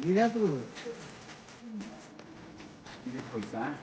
Direto. Depois, tá?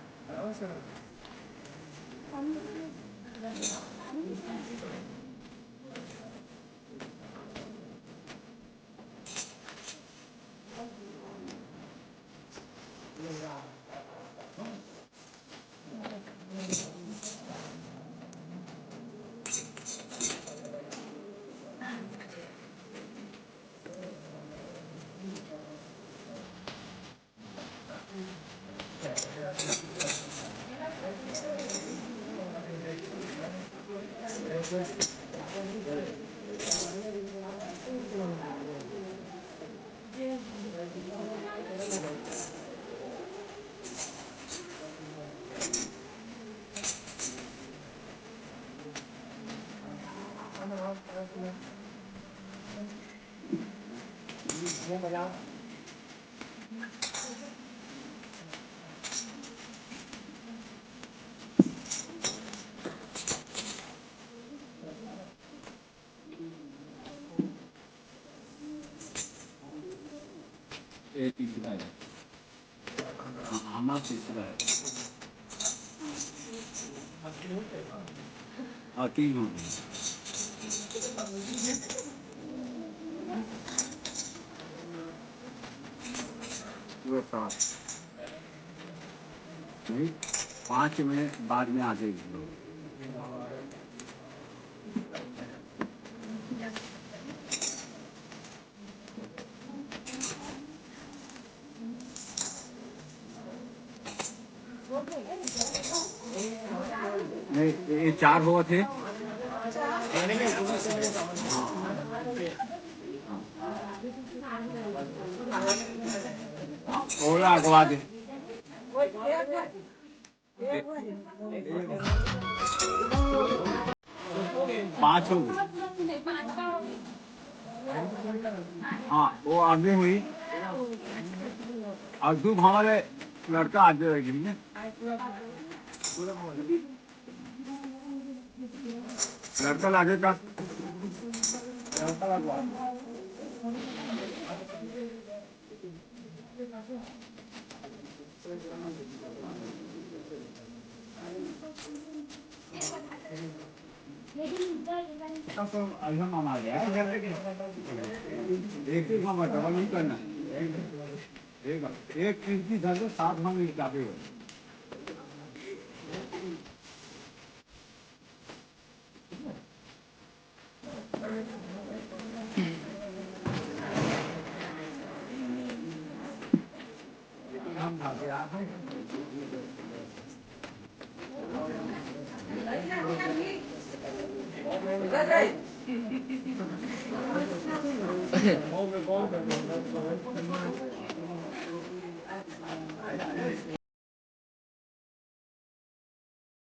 नहीं 5 minute बाद में आ जाएगी नहीं ये 4 हुआ थे ओला अगवा दे 5 हो गई हाँ वो आगे हुई और 2 हमारे लड़का आगे रहेगी ना लड़का लागे का तो अभी मामा गया एक ही मामा डबल नहीं करना एक खिड़की धर दो 7 मामा काफी हो हम भागे आ